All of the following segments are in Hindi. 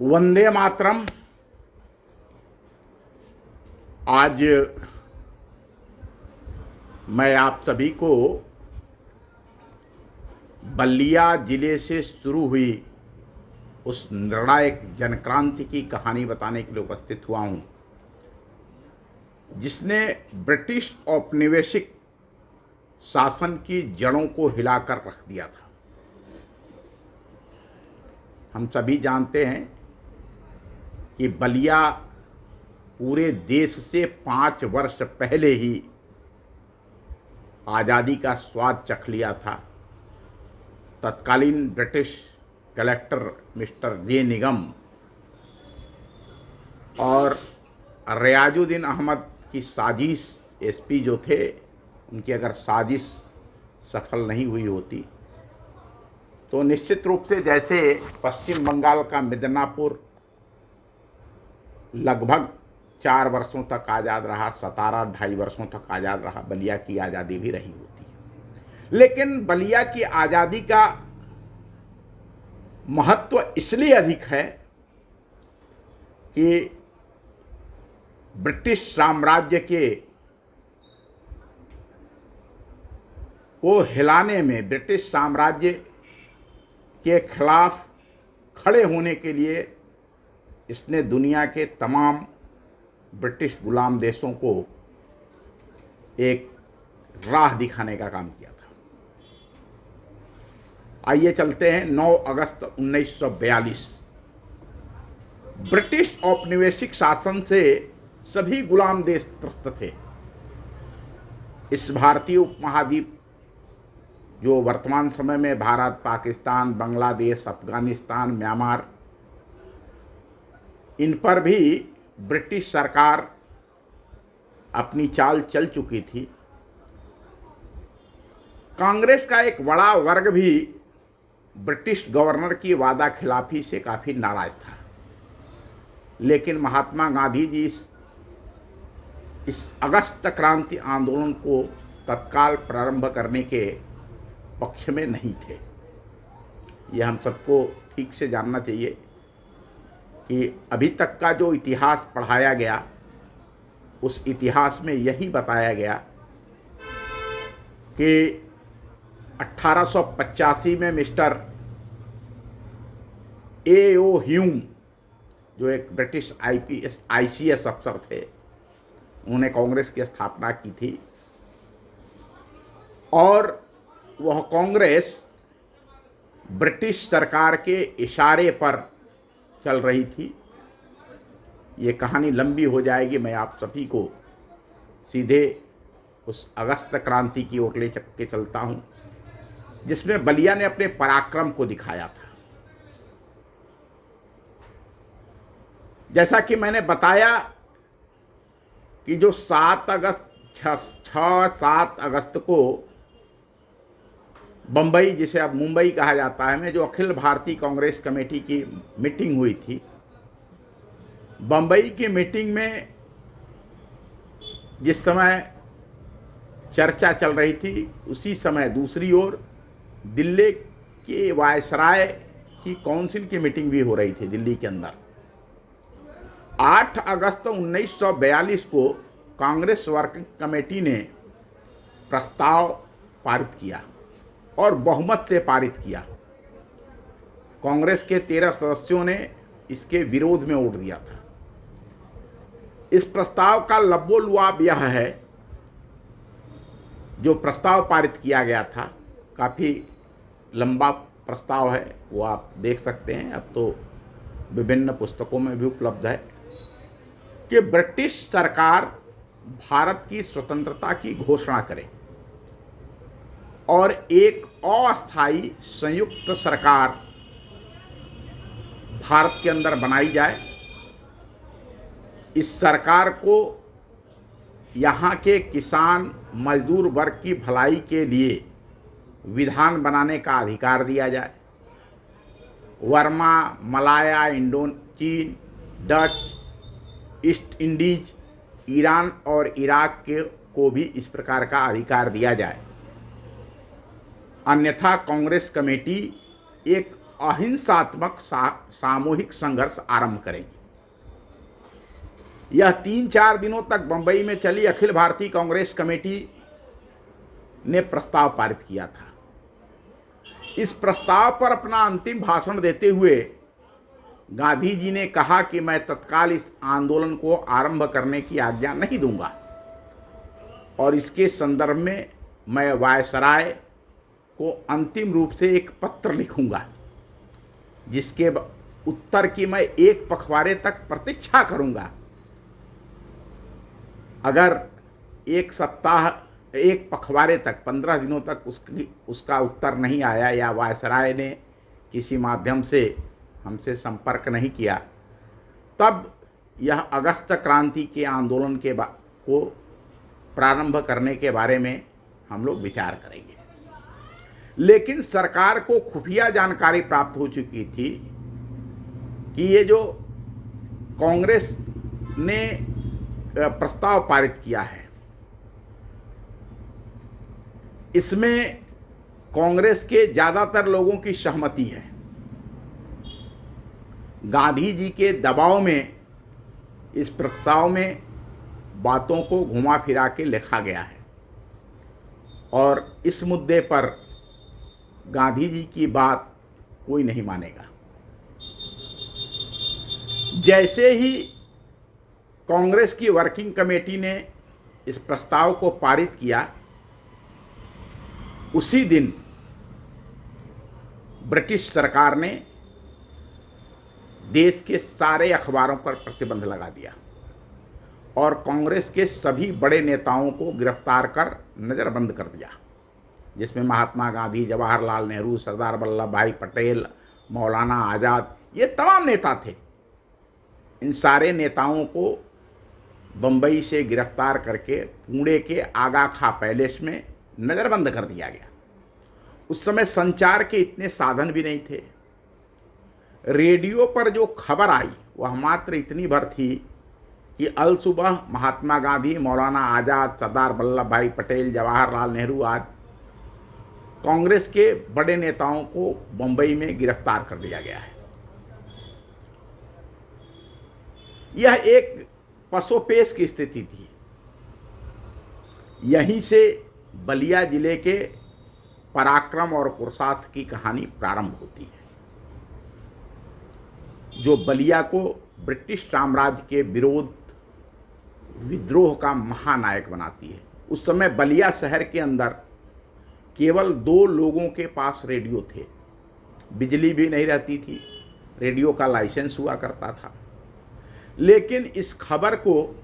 वंदे मातरम। आज मैं आप सभी को बलिया जिले से शुरू हुई उस निर्णायक जनक्रांति की कहानी बताने के लिए उपस्थित हुआ हूं, जिसने ब्रिटिश औपनिवेशिक शासन की जड़ों को हिलाकर रख दिया था। हम सभी जानते हैं कि बलिया पूरे देश से 5 वर्ष पहले ही आज़ादी का स्वाद चख लिया था। तत्कालीन ब्रिटिश कलेक्टर मिस्टर जे निगम और रियाजुद्दीन अहमद की साजिश एसपी जो थे, उनकी अगर साजिश सफल नहीं हुई होती तो निश्चित रूप से जैसे पश्चिम बंगाल का मिदनापुर लगभग 4 वर्षों तक आज़ाद रहा, सतारा 2.5 वर्षों तक आज़ाद रहा, बलिया की आज़ादी भी रही होती। लेकिन बलिया की आज़ादी का महत्व इसलिए अधिक है कि ब्रिटिश साम्राज्य को हिलाने में, ब्रिटिश साम्राज्य के खिलाफ खड़े होने के लिए इसने दुनिया के तमाम ब्रिटिश गुलाम देशों को एक राह दिखाने का काम किया था। आइए चलते हैं 9 अगस्त 1942। ब्रिटिश औपनिवेशिक शासन से सभी गुलाम देश त्रस्त थे। इस भारतीय उपमहाद्वीप, जो वर्तमान समय में भारत, पाकिस्तान, बांग्लादेश, अफगानिस्तान, म्यांमार, इन पर भी ब्रिटिश सरकार अपनी चाल चल चुकी थी। कांग्रेस का एक बड़ा वर्ग भी ब्रिटिश गवर्नर की वादा खिलाफी से काफ़ी नाराज था। लेकिन महात्मा गांधी जी इस अगस्त क्रांति आंदोलन को तत्काल प्रारंभ करने के पक्ष में नहीं थे। यह हम सबको ठीक से जानना चाहिए कि अभी तक का जो इतिहास पढ़ाया गया, उस इतिहास में यही बताया गया कि 1885 में मिस्टर A.O. ह्यूम, जो एक ब्रिटिश ICS अफसर थे, उन्होंने कांग्रेस की स्थापना की थी और वह कांग्रेस ब्रिटिश सरकार के इशारे पर चल रही थी। ये कहानी लंबी हो जाएगी, मैं आप सभी को सीधे उस अगस्त क्रांति की ओर ले के चलता हूँ, जिसमें बलिया ने अपने पराक्रम को दिखाया था। जैसा कि मैंने बताया कि जो 7 अगस्त को बम्बई, जिसे अब मुंबई कहा जाता है, में जो अखिल भारतीय कांग्रेस कमेटी की मीटिंग हुई थी, बम्बई की मीटिंग में जिस समय चर्चा चल रही थी, उसी समय दूसरी ओर दिल्ली के वायसराय की काउंसिल की मीटिंग भी हो रही थी दिल्ली के अंदर। 8 अगस्त 1942 को कांग्रेस वर्किंग कमेटी ने प्रस्ताव पारित किया और बहुमत से पारित किया। कांग्रेस के 13 सदस्यों ने इसके विरोध में वोट दिया था। इस प्रस्ताव का लबोलुआब यह है, जो प्रस्ताव पारित किया गया था, काफ़ी लंबा प्रस्ताव है, वो आप देख सकते हैं, अब तो विभिन्न पुस्तकों में भी उपलब्ध है, कि ब्रिटिश सरकार भारत की स्वतंत्रता की घोषणा करे और एक अस्थायी संयुक्त सरकार भारत के अंदर बनाई जाए। इस सरकार को यहाँ के किसान मजदूर वर्ग की भलाई के लिए विधान बनाने का अधिकार दिया जाए। वर्मा, मलाया, चीन, डच, ईस्ट इंडीज, ईरान और इराक को भी इस प्रकार का अधिकार दिया जाए। अन्यथा कांग्रेस कमेटी एक अहिंसात्मक सामूहिक संघर्ष आरंभ करेगी। यह 3-4 दिनों तक बंबई में चली अखिल भारतीय कांग्रेस कमेटी ने प्रस्ताव पारित किया था। इस प्रस्ताव पर अपना अंतिम भाषण देते हुए गांधी जी ने कहा कि मैं तत्काल इस आंदोलन को आरंभ करने की आज्ञा नहीं दूंगा और इसके संदर्भ में मैं वायसराय को अंतिम रूप से एक पत्र लिखूंगा, जिसके उत्तर की मैं 1 पखवाड़े तक प्रतीक्षा करूंगा। अगर 1 सप्ताह 1 पखवाड़े तक 15 दिनों तक उसका उत्तर नहीं आया या वायसराय ने किसी माध्यम से हमसे संपर्क नहीं किया, तब यह अगस्त क्रांति के आंदोलन को प्रारंभ करने के बारे में हम लोग विचार करेंगे। लेकिन सरकार को खुफिया जानकारी प्राप्त हो चुकी थी कि ये जो कांग्रेस ने प्रस्ताव पारित किया है, इसमें कांग्रेस के ज़्यादातर लोगों की सहमति है। गांधी जी के दबाव में इस प्रस्ताव में बातों को घुमा फिरा के लिखा गया है और इस मुद्दे पर गांधी जी की बात कोई नहीं मानेगा। जैसे ही कांग्रेस की वर्किंग कमेटी ने इस प्रस्ताव को पारित किया, उसी दिन ब्रिटिश सरकार ने देश के सारे अखबारों पर प्रतिबंध लगा दिया और कांग्रेस के सभी बड़े नेताओं को गिरफ्तार कर नज़रबंद कर दिया, जिसमें महात्मा गांधी, जवाहरलाल नेहरू, सरदार वल्लभ भाई पटेल, मौलाना आज़ाद, ये तमाम नेता थे। इन सारे नेताओं को बंबई से गिरफ्तार करके पुणे के आगा खां पैलेस में नज़रबंद कर दिया गया। उस समय संचार के इतने साधन भी नहीं थे। रेडियो पर जो खबर आई वह मात्र इतनी भर थी कि अल सुबह महात्मा गांधी, मौलाना आज़ाद, सरदार वल्लभ भाई पटेल, जवाहरलाल नेहरू आदि कांग्रेस के बड़े नेताओं को बंबई में गिरफ्तार कर लिया गया है। यह एक पसोपेश की स्थिति थी। यहीं से बलिया जिले के पराक्रम और पुरुषार्थ की कहानी प्रारंभ होती है, जो बलिया को ब्रिटिश साम्राज्य के विरोध विद्रोह का महानायक बनाती है। उस समय बलिया शहर के अंदर केवल 2 लोगों के पास रेडियो थे। बिजली भी नहीं रहती थी, रेडियो का लाइसेंस हुआ करता था। लेकिन इस खबर को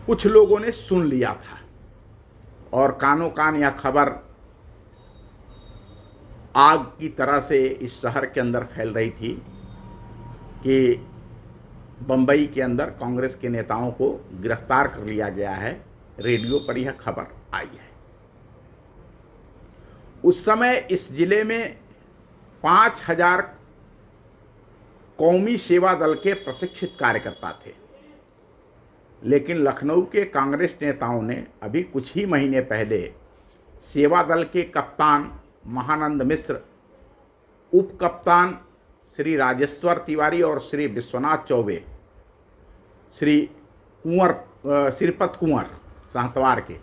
कुछ लोगों ने सुन लिया था और कानों कान यह खबर आग की तरह से इस शहर के अंदर फैल रही थी कि बंबई के अंदर कांग्रेस के नेताओं को गिरफ्तार कर लिया गया है। रेडियो पर यह खबर आई है। उस समय इस जिले में 5000 कौमी सेवा दल के प्रशिक्षित कार्यकर्ता थे। लेकिन लखनऊ के कांग्रेस नेताओं ने अभी कुछ ही महीने पहले सेवा दल के कप्तान महानंद मिश्र, उप कप्तान श्री राजेश्वर तिवारी और श्री विश्वनाथ चौबे, श्रीपत कुंवर सहतवार के,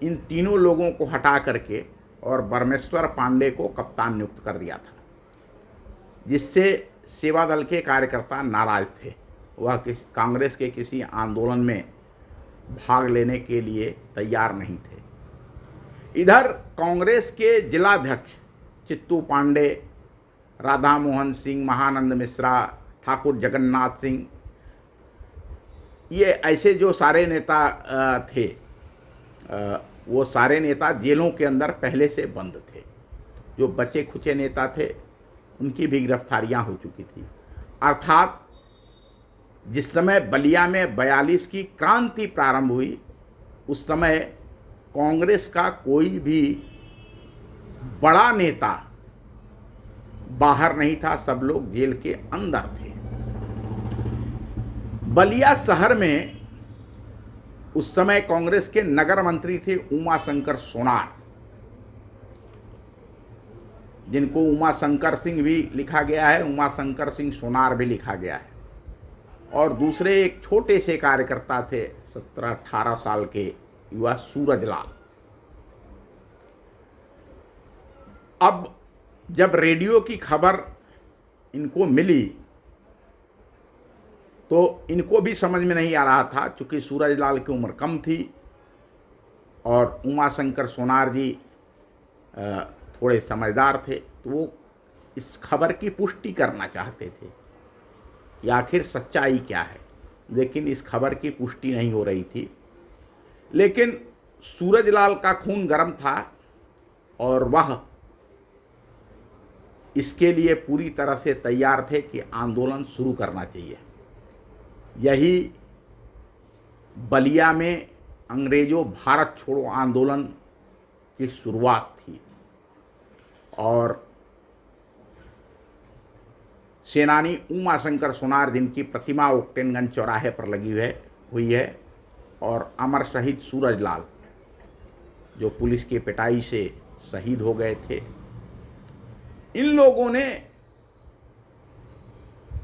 इन तीनों लोगों को हटा करके और परमेश्वर पांडे को कप्तान नियुक्त कर दिया था, जिससे सेवा दल के कार्यकर्ता नाराज थे। वह कांग्रेस के किसी आंदोलन में भाग लेने के लिए तैयार नहीं थे। इधर कांग्रेस के जिलाध्यक्ष चित्तू पांडे, राधा मोहन सिंह, महानंद मिश्रा, ठाकुर जगन्नाथ सिंह, ये ऐसे जो सारे नेता थे, वो सारे नेता जेलों के अंदर पहले से बंद थे। जो बचे खुचे नेता थे उनकी भी गिरफ्तारियां हो चुकी थी। अर्थात जिस समय बलिया में 42 की क्रांति प्रारंभ हुई, उस समय कांग्रेस का कोई भी बड़ा नेता बाहर नहीं था, सब लोग जेल के अंदर थे। बलिया शहर में उस समय कांग्रेस के नगर मंत्री थे उमाशंकर सोनार। जिनको उमा शंकर सिंह भी लिखा गया है, उमा शंकर सिंह सोनार भी लिखा गया है। और दूसरे एक छोटे से कार्यकर्ता थे 17-18 साल के युवा सूरजलाल। अब जब रेडियो की खबर इनको मिली तो इनको भी समझ में नहीं आ रहा था, चूँकि सूरजलाल की उम्र कम थी और उमा शंकर सोनार जी थोड़े समझदार थे, तो वो इस खबर की पुष्टि करना चाहते थे कि आखिर सच्चाई क्या है। लेकिन इस खबर की पुष्टि नहीं हो रही थी। लेकिन सूरजलाल का खून गर्म था और वह इसके लिए पूरी तरह से तैयार थे कि आंदोलन शुरू करना चाहिए। यही बलिया में अंग्रेजों भारत छोड़ो आंदोलन की शुरुआत थी और सेनानी उमा शंकर सोनार जिनकी प्रतिमा ओक्टेनगंज चौराहे पर लगी हुई है और अमर शहीद सूरजलाल जो पुलिस की पिटाई से शहीद हो गए थे, इन लोगों ने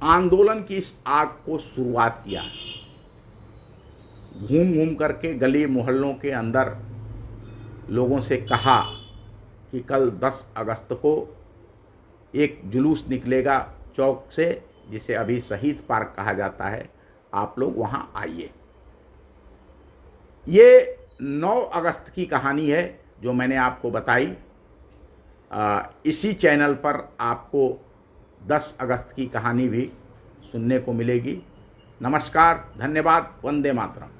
आंदोलन की इस आग को शुरुआत किया। घूम घूम करके गली मोहल्लों के अंदर लोगों से कहा कि कल 10 अगस्त को एक जुलूस निकलेगा चौक से, जिसे अभी शहीद पार्क कहा जाता है, आप लोग वहां आइए। ये 9 अगस्त की कहानी है जो मैंने आपको बताई। इसी चैनल पर आपको 10 अगस्त की कहानी भी सुनने को मिलेगी। नमस्कार, धन्यवाद, वंदे मातरम।